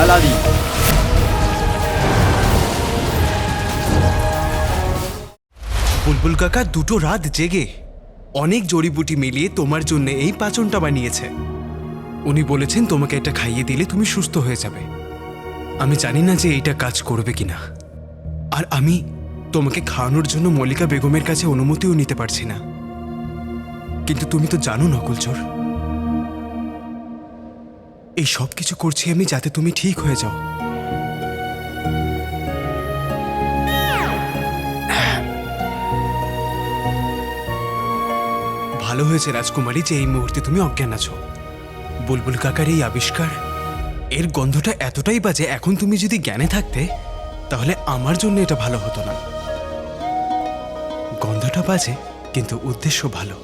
হালালি। বুলবুল কাকা দুটো রাত জেগে অনেক জড়িবুটি মিলিয়ে তোমার জন্য এই পাচনটা বানিয়েছে। উনি বলেছেন তোমাকে এটা খাইয়ে দিলে তুমি সুস্থ হয়ে যাবে। আমি জানি না যে এইটা কাজ করবে কিনা, আর আমি তোমাকে খাওয়ানোর জন্য মল্লিকা বেগমের কাছে অনুমতিও নিতে পারছি না। কিন্তু তুমি তো জানো নকুলচোর, এই সব কিছু করছি আমি যাতে তুমি ঠিক হয়ে যাও। ভালো হয়েছে রাজকুমারী যে এই মুহূর্তে তুমি অজ্ঞান আছো। বুলবুল কাকার এই আবিষ্কার, এর গন্ধটা এতটাই বাজে, এখন তুমি যদি জ্ঞানে থাকতে তাহলে আমার জন্য এটা ভালো হতো না। গন্ধটা বাজে কিন্তু উদ্দেশ্য ভালো।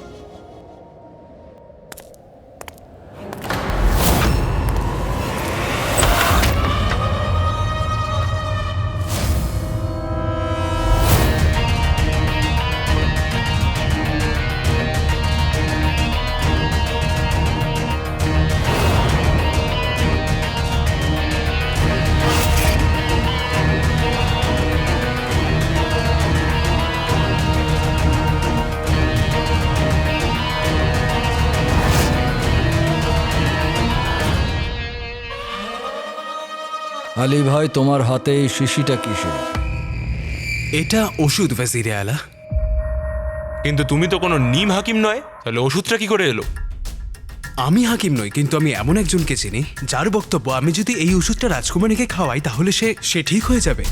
আলী ভাই, তোমার হাতে এই শিশিটা কিসের? এটা ওষুধ ওয়াজিরে আলা। কিন্তু তুমি তো কোনো নিম হাকিম নয়, তাহলে ওষুধটা কি করে এলো? আমি হাকিম নই, কিন্তু আমি এমন একজনকে চিনি যার বক্তব্য আমি যদি এই ওষুধটা রাজকুমারীকে খাওয়াই তাহলে সে ঠিক হয়ে যাবে।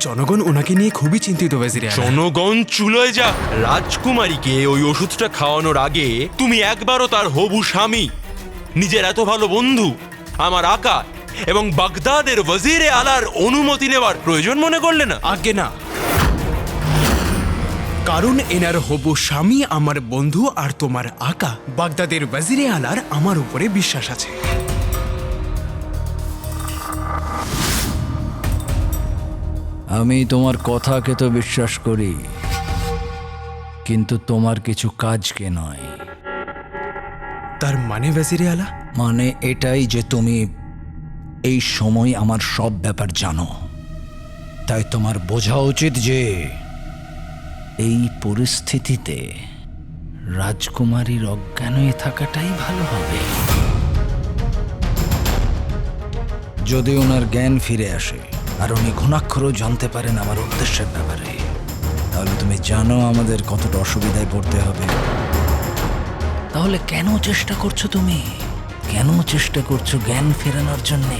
জনগণ ওনাকে নিয়ে খুবই চিন্তিত ওয়াজিরে আলা। জনগণ চুলোয় যা। রাজকুমারীকে ওই ওষুধটা খাওয়ানোর আগে তুমি একবারও তার হবু স্বামী, নিজের এত ভালো বন্ধু আমার আকা এবং বাগদাদের ওয়াজিরে আলার অনুমতি নেওয়ার প্রয়োজন মনে করলে না? আগে না, কারণ এনার হবু স্বামী আমার বন্ধু আর তোমার আকা বাগদাদের ওয়াজিরে আলার আমার উপরে বিশ্বাস আছে। আমি তোমার কথাকে তো বিশ্বাস করি, কিন্তু তোমার কিছু কাজকে নয়। তার মানে ওয়াজিরে আলা? মানে এটাই যে তুমি এই সময় আমার সব ব্যাপার জানো, তাই তোমার বোঝা উচিত যে এই পরিস্থিতিতে রাজকুমারীর অজ্ঞান হয়ে থাকাটাই ভালো হবে। যদি ওনার জ্ঞান ফিরে আসে আর উনি ঘুণাক্ষরও জানতে পারেন আমার উদ্দেশ্যের ব্যাপারে, তাহলে তুমি জানো আমাদের কতটা অসুবিধায় পড়তে হবে। তাহলে কেন চেষ্টা করছো তুমি? কেন চেষ্টা করছো জ্ঞান ফেরানোর জন্যে?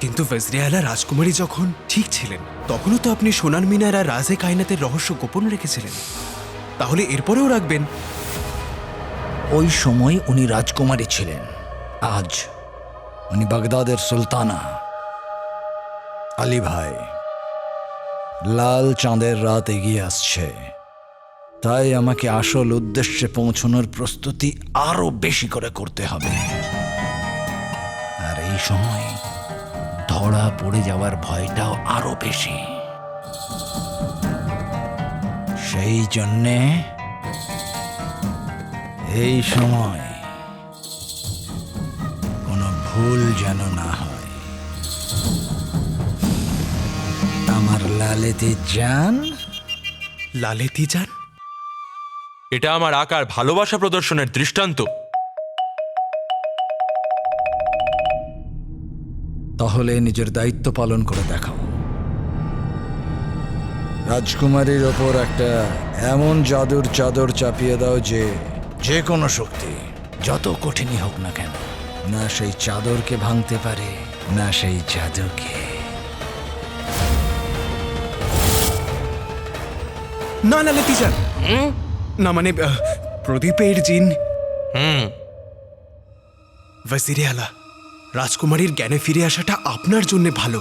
কিন্তু ওয়াজিরে আলা, রাজকুমারী যখন ঠিক ছিলেন তখনও তো আপনি সোনার মিনার আর রাজে কায়নাতের রহস্য গোপন রেখেছিলেন, তাহলে এরপরেও রাখবেন? ওই সময় উনি রাজকুমারী ছিলেন, আজ উনি বাগদাদের সুলতানা। আলী ভাই, লাল চাঁদের রাত এগিয়ে আসছে, তাই আমাকে আসল উদ্দেশ্যে পৌঁছানোর প্রস্তুতি আরো বেশি করে করতে হবে। আর এই সময় ধরা পড়ে যাওয়ার ভয়টাও আরো বেশি। সেই জন্যে এই সময় কোনো ভুল যেন না হয়। আমার লালেতে জান। লালেতি যান? এটা আমার আকার ভালোবাসা প্রদর্শনের দৃষ্টান্ত। তাহলে নিজের দায়িত্ব পালন করে দেখাও। রাজকুমারীর ওপর একটা এমন জাদুর চাদর চাপিয়ে দাও যে যে কোনো শক্তি যত কঠিনই হোক না কেন, না সেই চাদরকে ভাঙতে পারে, না সেই জাদুকে। না লালেতি যান, না মানে প্রদীপের জিন। ওয়াজিরে আলা, রাজকুমারীর জ্ঞানে ফিরে আসাটা আপনার জন্য ভালো।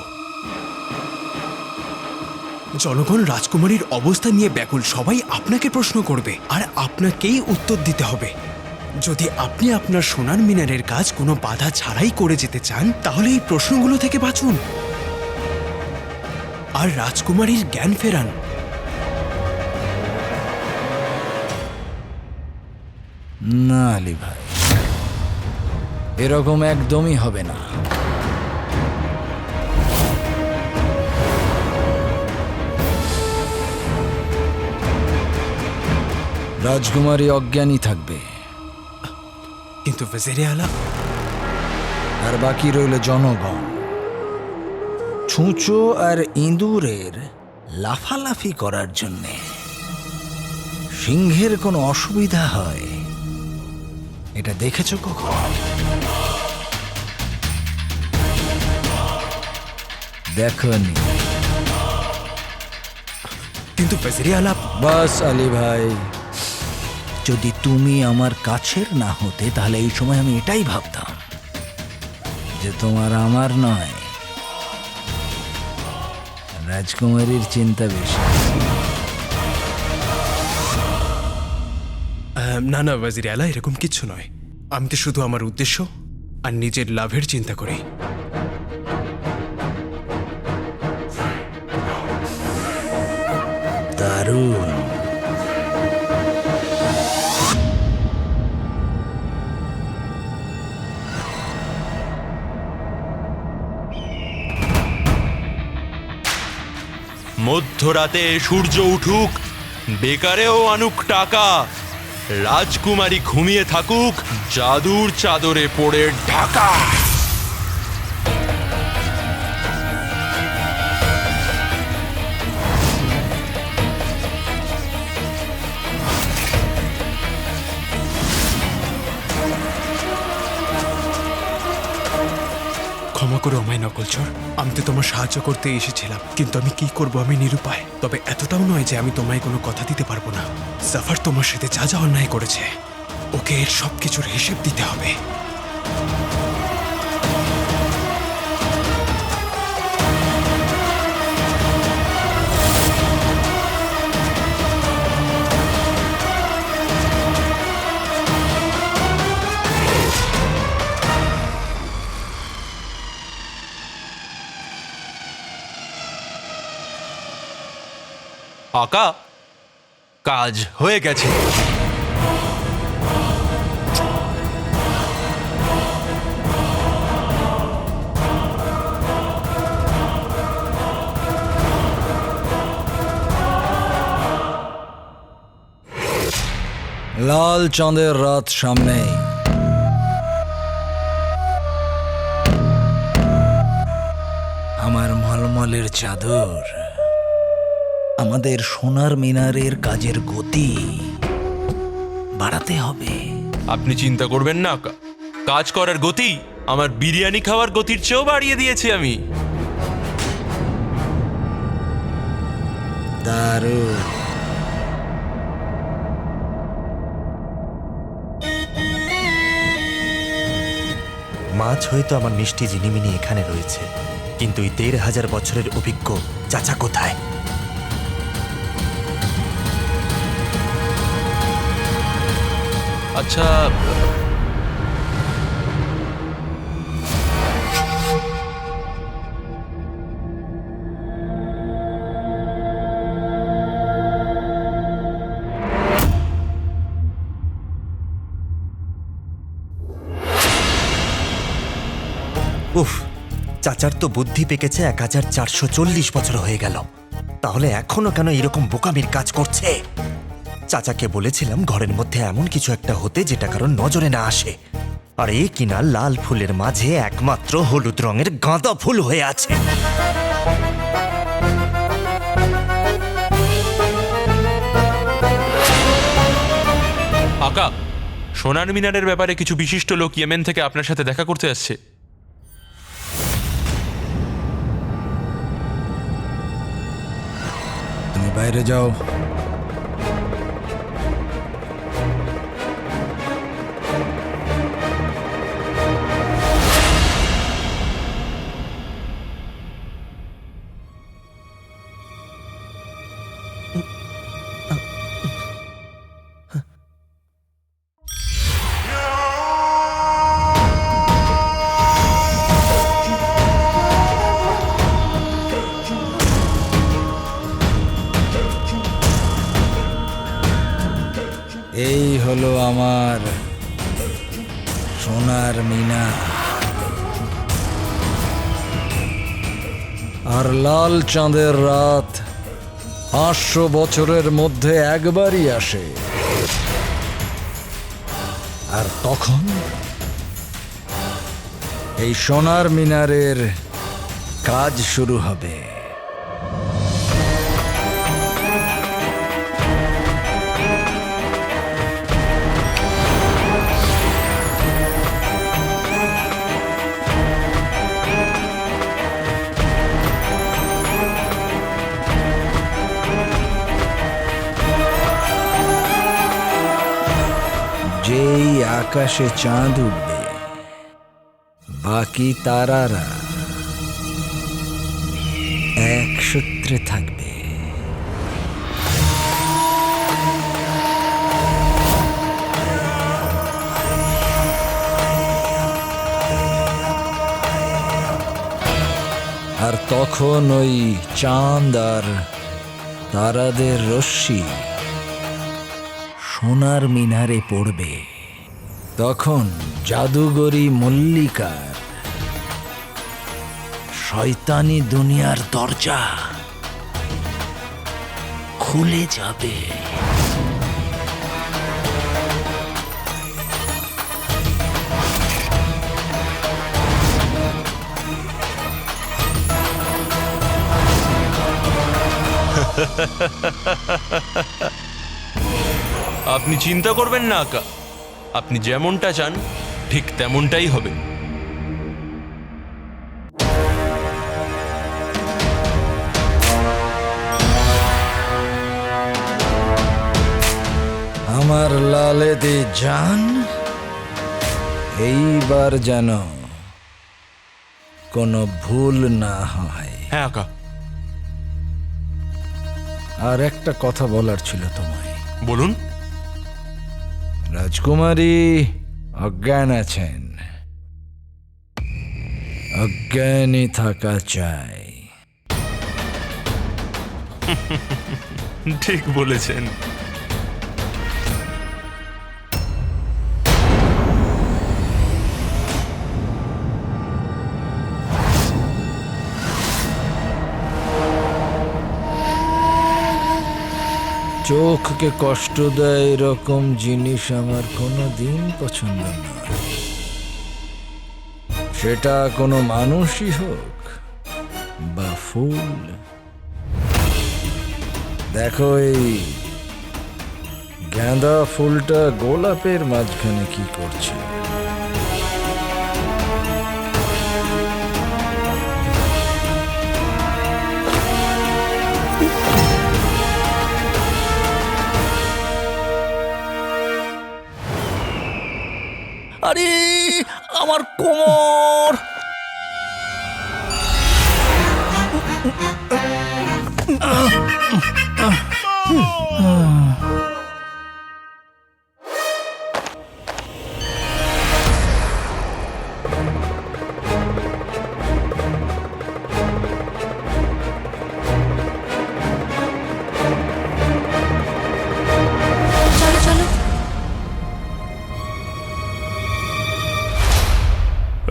জনগণ রাজকুমারীর অবস্থা নিয়ে ব্যাকুল, সবাই আপনাকে প্রশ্ন করবে আর আপনাকেই উত্তর দিতে হবে। যদি আপনি আপনার সোনার মিনারের কাজ কোনো বাধা ছাড়াই করে যেতে চান তাহলে এই প্রশ্নগুলো থেকে বাঁচুন আর রাজকুমারীর জ্ঞান ফেরান। না আলী ভাই, এরকম একদমই হবে না। রাজকুমারী অজ্ঞানী থাকবে, কিন্তু ওয়াজিরে আলা, আর বাকি রইল জনগণ। ছুঁচো আর ইঁদুরের লাফালাফি করার জন্যে সিংহের কোনো অসুবিধা হয় এটা দেখেছ কখন? দেখনি? কিন্তু ওয়াজিরে আলা, বাস আলী ভাই, যদি তুমি আমার কাছের না হতে তাহলে এই সময় আমি এটাই ভাবতাম যে তোমার আমার নয়, রাজকুমারীর চিন্তা বেশি। না না ওয়াজিরে আলা, এরকম কিচ্ছু নয়। আমি তো শুধু আমার উদ্দেশ্য আর নিজের লাভের চিন্তা করি। দারুণ। মধ্যরাতে সূর্য উঠুক, বেকারেও আনুক টাকা, রাজকুমারী ঘুমিয়ে থাকুক, জাদুর চাদরে পড়ে ঢাকা। ক্ষমা করো আমায় নকলচর, আমি তো তোমার সাহায্য করতে এসেছিলাম, কিন্তু আমি কি করব, আমি নিরুপায়। তবে এতটাও নয় যে আমি তোমায় কোনো কথা দিতে পারবো না। জাফর তোমার সাথে যা যা অন্যায় করেছে, ওকে এর সব কিছুর হিসেব দিতে হবে। আকা, কাজ হয়ে গেছে। লাল চাঁদের রাত সামনেই। আমার মলমলের চাদর আমাদের সোনার মিনারের কাজের গতি বাড়াতে হবে। আপনি চিন্তা করবেন না আকা, কাজ করার গতি আমার বিরিয়ানি খাওয়ার গতির চেয়েও বাড়িয়ে দিয়েছি আমি। দারুণ। মাছ হয়তো আমার মিষ্টি জিনিমিনি এখানে রয়েছে, কিন্তু এই ১৫০০ বছরের অভিজ্ঞ চাচা কোথায়? আচ্ছা, উফ, চাচার তো বুদ্ধি পেকেছে ১৪৪০ বছর হয়ে গেল, তাহলে এখনো কেন এরকম বোকামির কাজ করছে? চাচাকে বলেছিলাম ঘরের মধ্যে এমন কিছু একটা হতে যেটা কারণ নজরে না আসে, আর এ কিনা লাল ফুলের মাঝে একমাত্র হলুদ রঙের গাঁদা ফুল হয়ে আছে। আকা, সোনার মিনারের ব্যাপারে কিছু বিশিষ্ট লোক ইয়েমেন থেকে আপনার সাথে দেখা করতে আসছে। তুমি বাইরে যাও। সোনার মিনা। আর লাল চাঁদের রাত 500 বছরের মধ্যে একবারই আসে। আর তখন এই সোনার মিনারের কাজ শুরু হবে। যেই আকাশে চাঁদ উঠবে, বাকি তারারা এক সূত্রে থাকবে। আর তখন ওই চাঁদ আর তারাদের রশ্মি সোনার মিনারে পড়বে। তখন জাদুগরি মল্লিকার শয়তানি দুনিয়ার দরজা খুলে যাবে। আপনি চিন্তা করবেন না আকা, আপনি যেমনটা চান ঠিক তেমনটাই হবে। আমার লালেতে জান, এইবার যেন কোনো ভুল না হয়। হ্যাঁ আকা, আর একটা কথা বলার ছিল তোমায়। বলুন। রাজকুমারী অজ্ঞান আছেন, অজ্ঞানী থাকা চাই। ঠিক বলেছেন। চোখকে কষ্ট দেয় এরকম জিনিস আমার কোনো দিন পছন্দ নয়। সেটা কোনো মানুষই হোক বা ফুল। দেখো, এই গাঁদা ফুলটা গোলাপের মাঝখানে কি করছে? আরে আমার কোমর!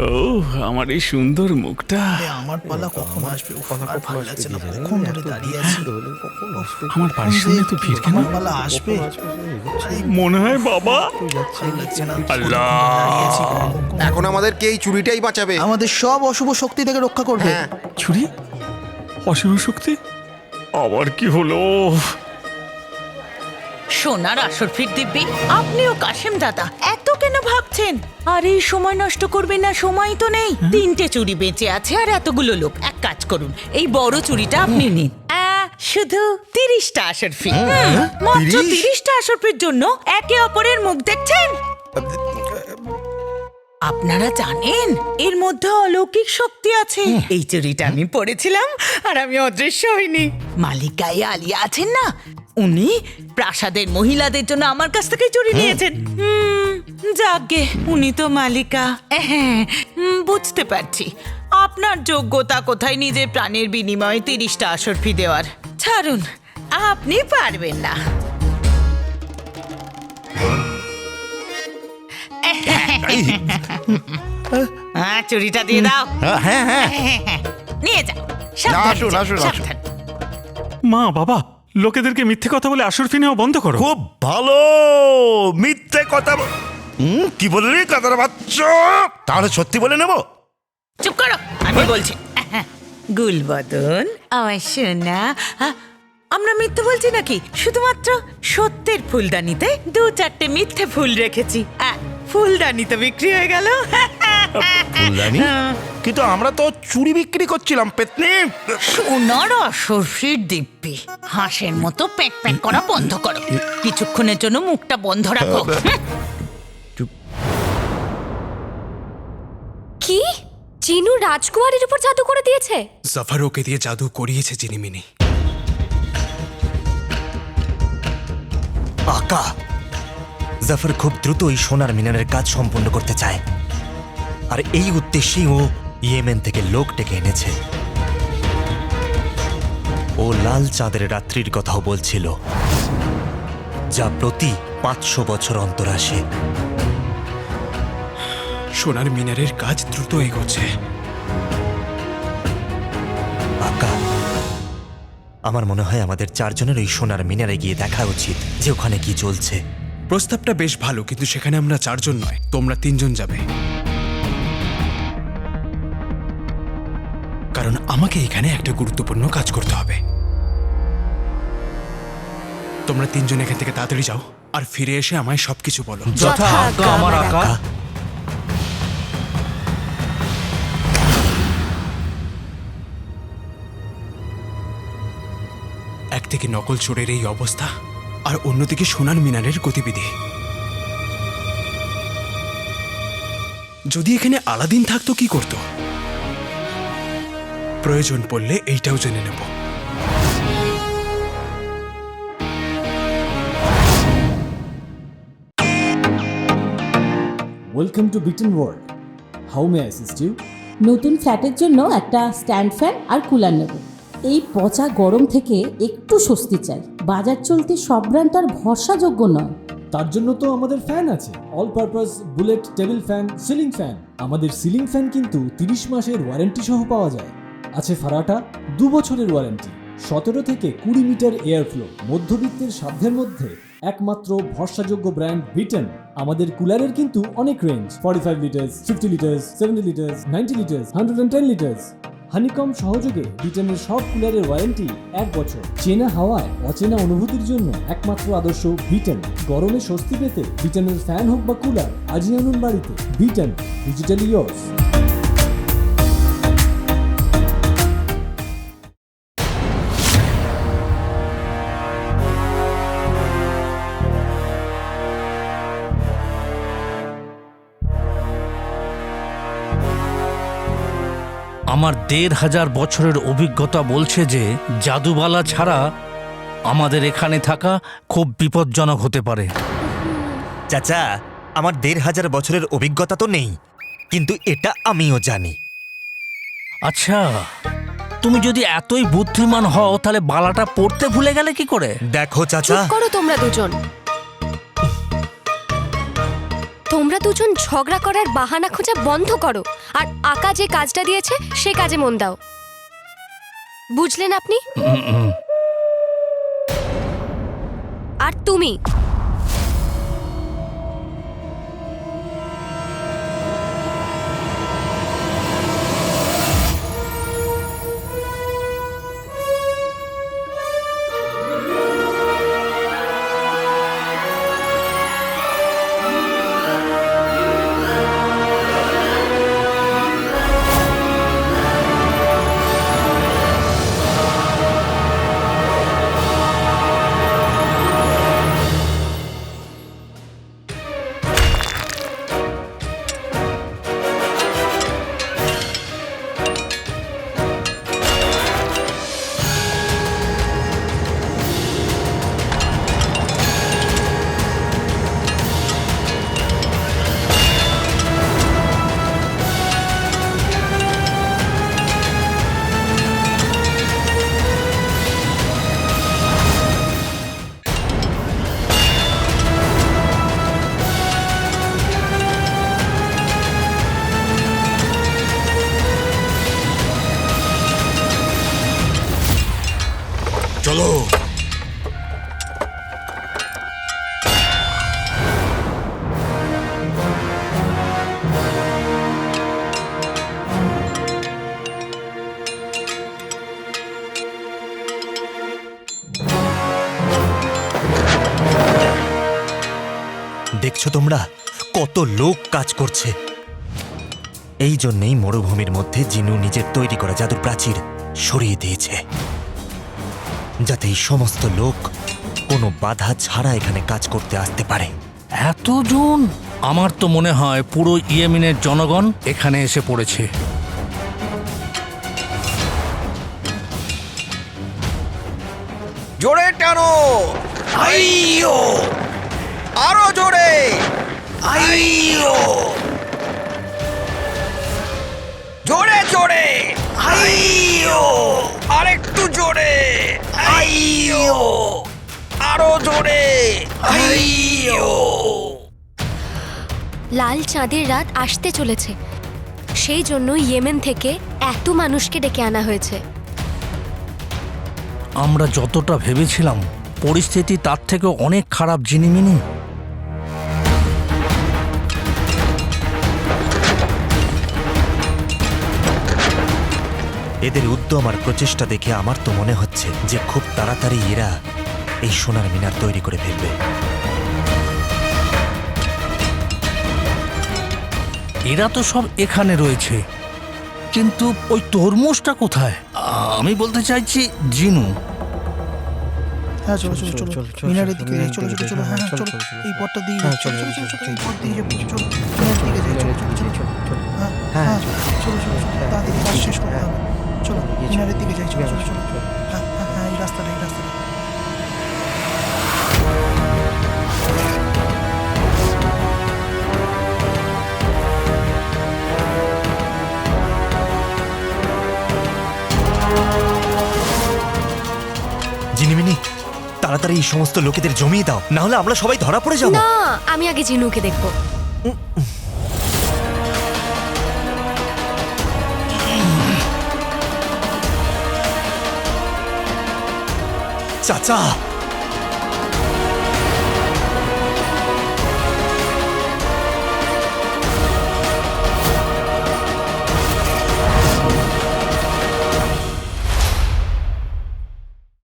ও আমার এই সুন্দর মুখটা, আমার পালা কখন আসবে? আর ভালো লাগছে না, কখন ধরে দাঁড়িয়ে আছি। আমার বাড়ির সামনে তো ভিড় কেন? আমার পালা আসবে, মনে হয় বাবা। ভালো লাগছে না। আল্লাহ! দাঁড়িয়ে আছি। এখন আমাদেরকে এই চুরিটাই বাঁচাবে। আমাদের সব অশুভ শক্তি থেকে রক্ষা করবে। হ্যাঁ। ছুরি? অশুভ শক্তি? আবার কি হলো? সোনার আসর ফির দিব্যি, আপনিও কাশেম দাদা এত কেন ভাবছেন? আর এই সময় নষ্ট করবেন না, সময় তো নেই। 3টে চুড়ি বেঁচে আছে আর এতগুলো লোক। এক কাজ করুন, এই বড় চুড়িটা আপনি নিন। শুধু 30টা আসর ফি। মাত্র 30টা আসর ফির জন্য একে অপরের মুখ দেখছেন। আপনারা জানেন এর মধ্যে অলৌকিক শক্তি আছে। এই চুড়িটা আমি পড়েছিলাম আর আমি অদৃশ্য হইনি। মালিকাই আলিয়া আছেন না, উনি প্রাসাদের মহিলাদের জন্য আমার কাছ থেকে চুরি নিয়েছেন। যাকগে, উনি তো মালিকা। হ্যাঁ, বুঝতে পারছি আপনার যোগ্যতা কোথায় নিজের প্রাণের বিনিময়ে 30টা আসর ফি দেওয়ার। ছাড়ুন, আপনি পারবেন না। চুরিটা দিয়ে দাও। হ্যাঁ হ্যাঁ নিয়ে যাও। না, আসুন, আসুন, আসুন। মা বাবা, লোকেদেরকে মিথ্যে কথা বলে আসর ফি নেওয়া বন্ধ করো। খুব ভালো। মিথ্যে কথা কি বললি কাতার বাচ্চা? তাহলে সত্যি বলে নেব। চুপ করো, আমি বলছি। গুলবদন, আমার সোনা, আমরা মিথ্যে বলছি নাকি? শুধুমাত্র সত্যের ফুলদানিতে 2-4টে মিথ্যে ফুল রেখেছি। ফুলদানি তো বিক্রি হয়ে গেল। ফুলদানি? কিন্তু আমরা তো চুরি বিক্রি করছিলাম পেতনি। সোনার অসর্ষির দিব্যি, হাঁসের মতো প্যাক প্যাক করা বন্ধ করো। কিছুক্ষণের জন্য মুখটা বন্ধ রাখো। কি চিনু রাজকুমারীর উপর জাদু করে দিয়েছে? জাফর ওকে দিয়ে জাদু করিয়েছে জিনিমিনি। আকা, জাফর খুব দ্রুত ওই সোনার মিনারের কাজ সম্পূর্ণ করতে চায়, আর এই উদ্দেশ্যেই ও ইয়েমেন থেকে লোক ডেকে এনেছে। ও লাল চাঁদের রাত্রির কথাও বলছিল, যা প্রতি 500 বছর অন্তর আসে। সোনার মিনারের কাজ দ্রুত এগোচ্ছে। আকা, আমার মনে হয় আমাদের 4 জনের ওই সোনার মিনারে গিয়ে দেখা উচিত যে ওখানে কি চলছে। প্রস্তাবটা বেশ ভালো, কিন্তু সেখানে আমরা 4 জন নয়, তোমরা 3 জন যাবে। কারণ আমাকে এখানে একটা গুরুত্বপূর্ণ কাজ করতে হবে। তোমরা 3 জন এখান থেকে তাড়াতাড়ি যাও, আর ফিরে এসে আমায় সবকিছু বলো। যথা আজ্ঞা আমার আকা। একদিকে নকল চোরের এই অবস্থা, আর অন্যদিকে সোনার মিনারের গতিবিধি। যদি এখানে আলাদিন থাকতো কি করত? প্রয়োজন পড়লে এইটাও জেনে নেব। Welcome to Beton world. How may I assist you? নতুন ফ্ল্যাটের জন্য একটা স্ট্যান্ড ফ্যান আর কুলার নেব। এই পচা গরম থেকে একটু স্বস্তি চাই। বাজার চলতে সব ব্র্যান্ড আর ভরসাযোগ্য নয়। তার জন্য তো আমাদের ফ্যান আছে, all purpose bullet table fan, ceiling fan. আমাদের সিলিং ফ্যান কিন্তু 30 মাসের ওয়ারেন্টি সহ পাওয়া যায়। আছে ফারাটা 2 বছরের ওয়ারেন্টি, 17 থেকে 20 মিটার এয়ার ফ্লো। মধ্যবিত্তের সাধ্যের মধ্যে একমাত্র ভরসাযোগ্য ব্র্যান্ড বিটন। আমাদের কুলারের কিন্তু অনেক range, 45 litres, 50 litres, 70 litres, 90 litres, 110 litres. Honeycomb সহযোগে বিটনের সব কুলারের ওয়ারেন্টি 1 বছর। চেনা হাওয়ায় অচেনা অনুভূতির জন্য একমাত্র আদর্শ বিটন। গরমে স্বস্তি পেতে বিটনের ফ্যান হোক বা কুলার, আজই আনুন বাড়িতে। Vuitton, digitally yours. আমার 1500 বছরের অভিজ্ঞতা বলছে যে জাদুবালা ছাড়া আমাদের এখানে থাকা খুব বিপজ্জনক হতে পারে। চাচা, আমার 1500 বছরের অভিজ্ঞতা তো নেই, কিন্তু এটা আমিও জানি। আচ্ছা, তুমি যদি এতই বুদ্ধিমান হও তাহলে বালাটা পড়তে ভুলে গেলে কি করে? দেখো চাচা, চুপ করো তোমরা দুজন। তোমরা দুজন ঝগড়া করার বাহানা খোঁজা বন্ধ করো, আর আকা যে কাজটা দিয়েছে সে কাজে মন দাও। বুঝলেন আপনি? আর তুমি দেখছো তোমরা কত লোক কাজ করছে? এই জন্যেই মরুভূমির মধ্যে জিনু নিজের তৈরি করা জাদুর প্রাচীর সরিয়ে দিয়েছে, যাতে এই সমস্ত লোক কোনো বাধা ছাড়া এখানে কাজ করতে আসতে পারে। এতজন? আমার তো মনে হয় পুরো ইয়েমেনের জনগণ এখানে এসে পড়েছে। জোরে টানো, আইয়ো, আরো জোরে, আইয়ো, জোরে জোরে, আইয়ো, আরেকটু জোরে, আইয়ো, আরো জোরে, আইয়ো। লাল চাঁদের রাত আসতে চলেছে, সেই জন্য ইয়েমেন থেকে এত মানুষকে ডেকে আনা হয়েছে। আমরা যতটা ভেবেছিলাম পরিস্থিতি তার থেকে অনেক খারাপ, জিনিমিনি। এদের উদ্যম আর প্রচেষ্টা দেখে আমার তো মনে হচ্ছে যে খুব তাড়াতাড়ি এরা এই সোনার মিনার তৈরি করে ফেলবে। এরা তো সব এখানে রয়েছে, কিন্তু ওই তরমুজটা কোথায়? আমি বলতে চাইছি জিনু। হ্যাঁ চলো চলো চলো, মিনারের দিকে যাই, চলো চলো চলো, হ্যাঁ চলো, এই পথটা দিয়ে যাই, চলো চলো চলো, এই পথ দিয়ে যাবো, চলো মিনারের দিকে যাই, চলো চলো চলো, হ্যাঁ হ্যাঁ চলো চলো চলো, তাড়াতাড়ি কাজ শেষ করতে হবে, চলো মিনারের দিকে যাই, চলো চলো চলো, হ্যাঁ হ্যাঁ হ্যাঁ, এই রাস্তাটা, এই রাস্তাটা। জিনিমিনি, তাড়াতাড়ি এই সমস্ত লোকেদের জমিয়ে দাও, না হলে আমরা সবাই ধরা পড়ে যাব। না, আমি আগে জিনুকে দেখব। চাচা,